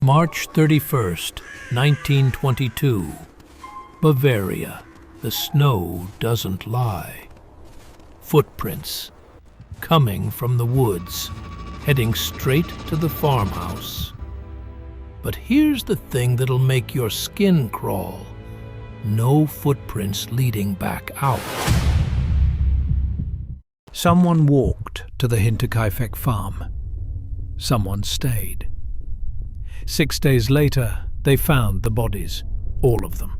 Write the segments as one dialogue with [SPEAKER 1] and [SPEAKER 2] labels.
[SPEAKER 1] March 31st, 1922. Bavaria. The snow doesn't lie. Footprints. Coming from the woods, heading straight to the farmhouse. But here's the thing that'll make your skin crawl. No footprints leading back out. Someone walked to the Hinterkaifeck farm. Someone stayed. 6 days later, they found the bodies, all of them.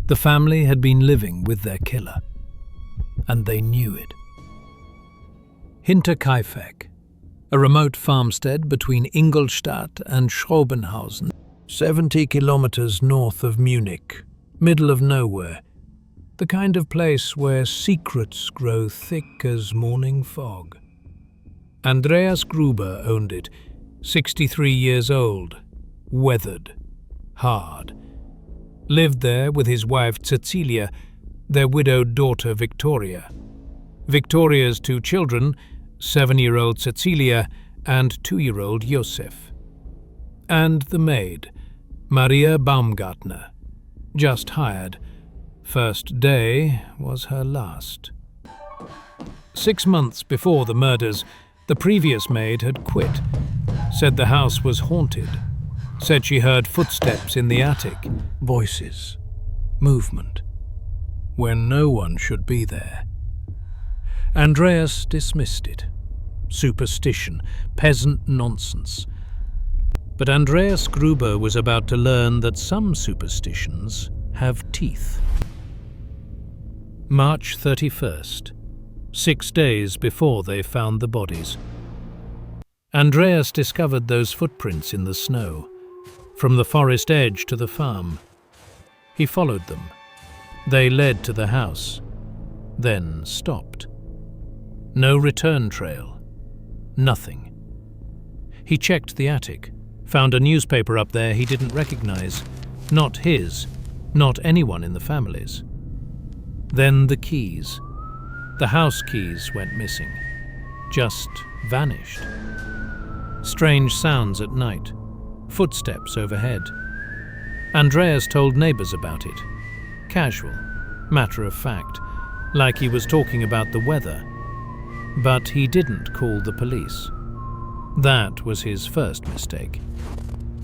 [SPEAKER 1] The family had been living with their killer, and they knew it. Hinterkaifeck, a remote farmstead between Ingolstadt and Schrobenhausen, 70 kilometers north of Munich, middle of nowhere, the kind of place where secrets grow thick as morning fog. Andreas Gruber owned it, 63 years old, weathered, hard. Lived there with his wife Cäzilia, their widowed daughter Viktoria. Viktoria's 2 children, 7-year-old Cäzilia and 2-year-old Josef. And the maid, Maria Baumgartner, just hired. First day was her last. 6 months before the murders, the previous maid had quit, said the house was haunted, said she heard footsteps in the attic, voices, movement, when no one should be there. Andreas dismissed it. Superstition, peasant nonsense. But Andreas Gruber was about to learn that some superstitions have teeth. March 31st, 6 days before they found the bodies. Andreas discovered those footprints in the snow, from the forest edge to the farm. He followed them. They led to the house, then stopped. No return trail. Nothing. He checked the attic, found a newspaper up there he didn't recognize. Not his, not anyone in the family's. Then the keys. The house keys went missing. Just vanished. Strange sounds at night. Footsteps overhead. Andreas told neighbors about it. Casual, matter of fact, like he was talking about the weather. But he didn't call the police. That was his first mistake.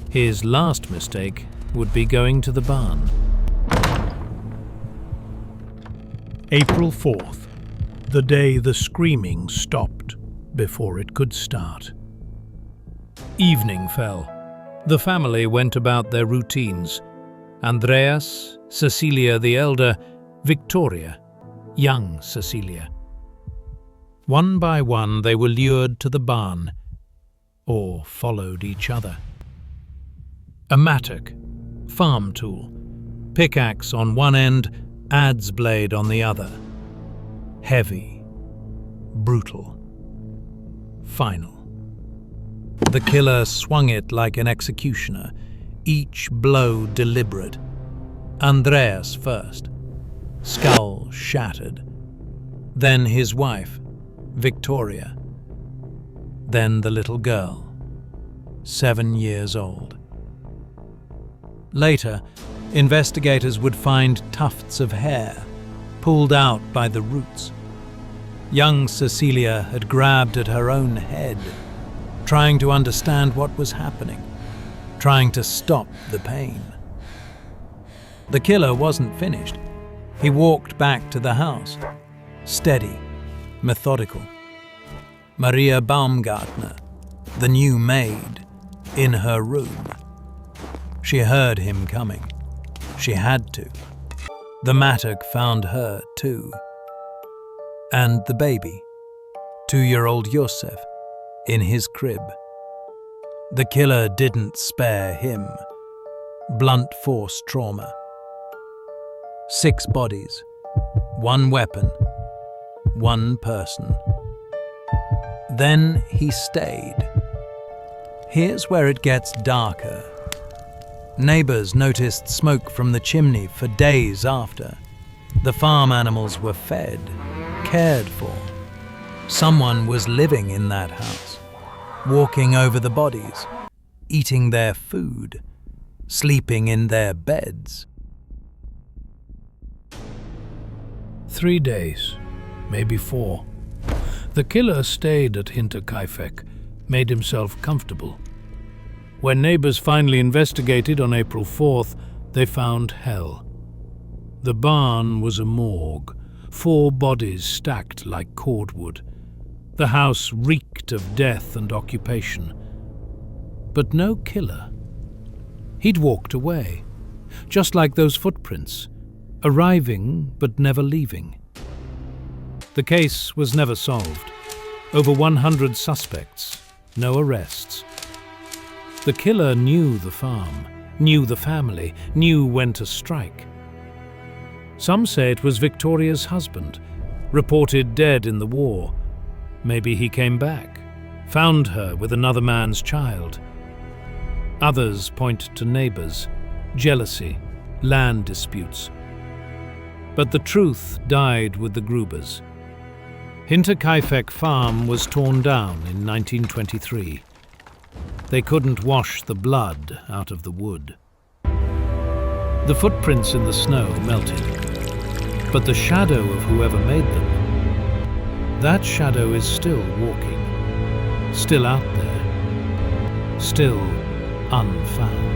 [SPEAKER 1] His last mistake would be going to the barn. April 4th, the day the screaming stopped before it could start. Evening fell. The family went about their routines. Andreas, Cäzilia the elder, Viktoria, young Cäzilia. One by one they were lured to the barn, or followed each other. A mattock, farm tool, pickaxe on one end, adze blade on the other. Heavy, brutal, final. The killer swung it like an executioner, each blow deliberate. Andreas first, skull shattered. Then his wife, Viktoria. Then the little girl, 7 years old. Later, investigators would find tufts of hair, pulled out by the roots. Young Cäzilia had grabbed at her own head, trying to understand what was happening, trying to stop the pain. The killer wasn't finished. He walked back to the house, steady, methodical. Maria Baumgartner, the new maid, in her room. She heard him coming. She had to. The mattock found her too. And the baby, 2-year-old Josef, in his crib. The killer didn't spare him. Blunt force trauma. 6 bodies, 1 weapon, 1 person. Then he stayed. Here's where it gets darker. Neighbors noticed smoke from the chimney for days after. The farm animals were fed, cared for. Someone was living in that house, walking over the bodies, eating their food, sleeping in their beds. 3 days, maybe 4. The killer stayed at Hinterkaifeck, made himself comfortable. When neighbors finally investigated on April 4th, they found hell. The barn was a morgue, 4 bodies stacked like cordwood. The house reeked of death and occupation. But no killer. He'd walked away, just like those footprints, arriving but never leaving. The case was never solved. Over 100 suspects, no arrests. The killer knew the farm, knew the family, knew when to strike. Some say it was Viktoria's husband, reported dead in the war. Maybe he came back, found her with another man's child. Others point to neighbors, jealousy, land disputes. But the truth died with the Grubers. Hinterkaifeck farm was torn down in 1923. They couldn't wash the blood out of the wood. The footprints in the snow melted, but the shadow of whoever made them, that shadow is still walking, still out there, still unfound.